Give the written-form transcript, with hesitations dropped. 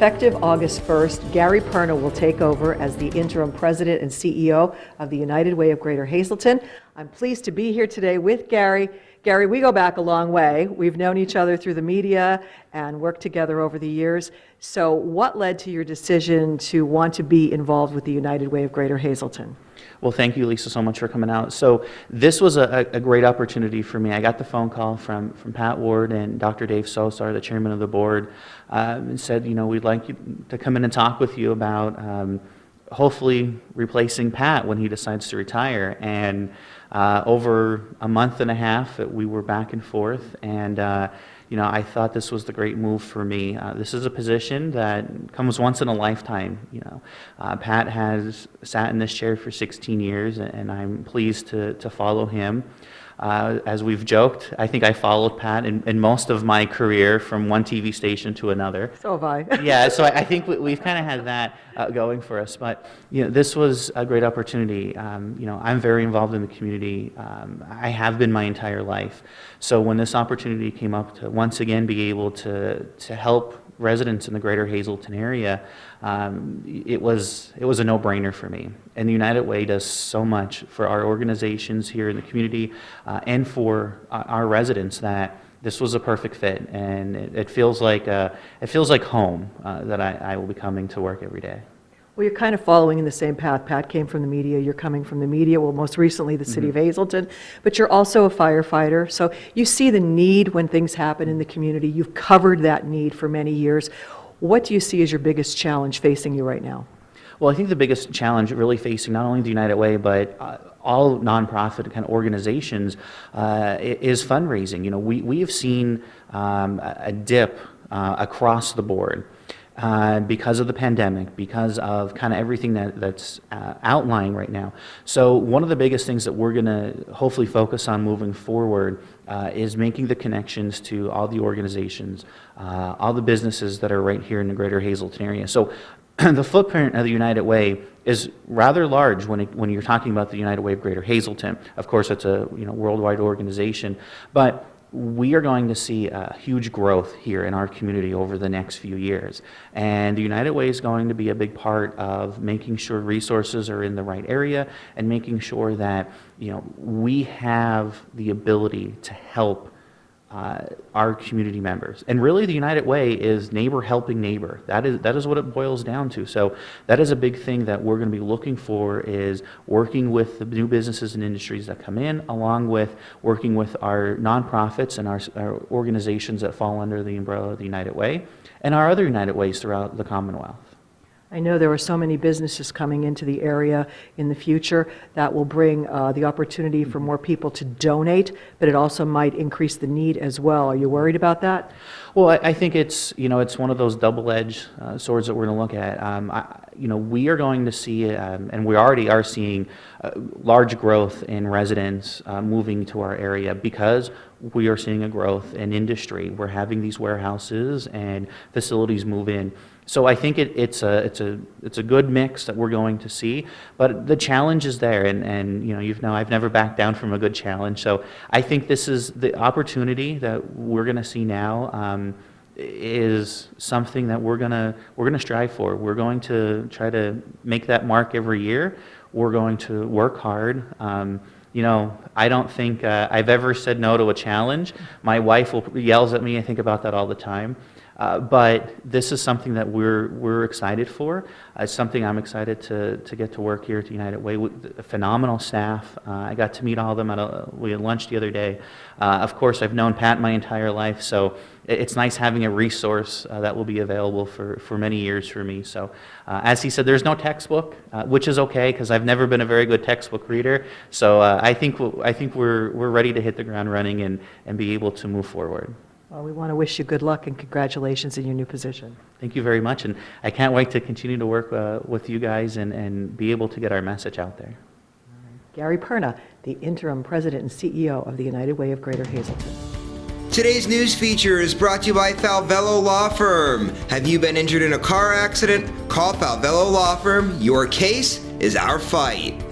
Effective August 1st, Gary Perna will take over as the interim president and CEO of the United Way of Greater Hazleton. I'm pleased to be here today with Gary. Gary, we go back a long way. We've known each other through the media and worked together over the years. So what led to your decision to want to be involved with the United Way of Greater Hazleton? Well, thank you, Lisa, so much for coming out. So this was a great opportunity for me. I got the phone call from Pat Ward and Dr. Dave Sosar, the chairman of the board, and said, you know, we'd like you to come in and talk with you about hopefully replacing Pat when he decides to retire. And over a month and a half, we were back and forth, and you know, I thought this was the great move for me. This is a position that comes once in a lifetime. You know, Pat has sat in this chair for 16 years, and I'm pleased to follow him. As we've joked, I think I followed Pat in most of my career from one TV station to another. So have I. Yeah, so I think we've kind of had that going for us. But you know, this was a great opportunity. You know, I'm very involved in the community. I have been my entire life. So when this opportunity came up to once again be able to help residents in the greater Hazleton area, it was a no-brainer for me. And the United Way does so much for our organizations here in the community and for our residents that this was a perfect fit. And it feels like home that I will be coming to work every day. Well, you're kind of following in the same path. Pat came from the media, you're coming from the media, well, most recently the city of Hazleton, but you're also a firefighter, so you see the need when things happen in the community. You've covered that need for many years. What do you see as your biggest challenge facing you right now? Well, I think the biggest challenge really facing not only the United Way, but all nonprofit kind of organizations is fundraising. You know, we have seen a dip across the board. Because of the pandemic, because of kind of everything that's outlying right now. So one of the biggest things that we're going to hopefully focus on moving forward is making the connections to all the organizations, all the businesses that are right here in the greater Hazleton area. So the footprint of the United Way is rather large when you're talking about the United Way of Greater Hazleton. Of course, it's a worldwide organization, but we are going to see a huge growth here in our community over the next few years. And the United Way is going to be a big part of making sure resources are in the right area and making sure that we have the ability to help our community members. And really the United Way is neighbor helping neighbor. That is what it boils down to. So that is a big thing that we're going to be looking for, is working with the new businesses and industries that come in, along with working with our nonprofits and our organizations that fall under the umbrella of the United Way and our other United Ways throughout the Commonwealth. I know there are so many businesses coming into the area in the future that will bring the opportunity for more people to donate, but it also might increase the need as well. Are you worried about that? Well, I think it's one of those double-edged swords that we're going to look at. We are going to see, and we already are seeing, large growth in residents moving to our area because we are seeing a growth in industry. We're having these warehouses and facilities move in. So I think it's a good mix that we're going to see, but the challenge is there, and I've never backed down from a good challenge. So I think this is the opportunity that we're going to see now. Is something that we're gonna strive for. We're going to try to make that mark every year. We're going to work hard. I don't think I've ever said no to a challenge. My wife yells at me. I think about that all the time. But this is something that we're excited for. It's something I'm excited to get to work here at the United Way with a phenomenal staff. I got to meet all of them we had lunch the other day. Of course, I've known Pat my entire life, so it's nice having a resource that will be available for many years for me. So as he said, there's no textbook, which is okay because I've never been a very good textbook reader. So I think we're ready to hit the ground running and be able to move forward. Well, we want to wish you good luck and congratulations in your new position. Thank you very much, and I can't wait to continue to work with you guys and be able to get our message out there. Gary Perna, the interim president and CEO of the United Way of Greater Hazleton. Today's news feature is brought to you by Falvello Law Firm. Have you been injured in a car accident? Call Falvello Law Firm. Your case is our fight.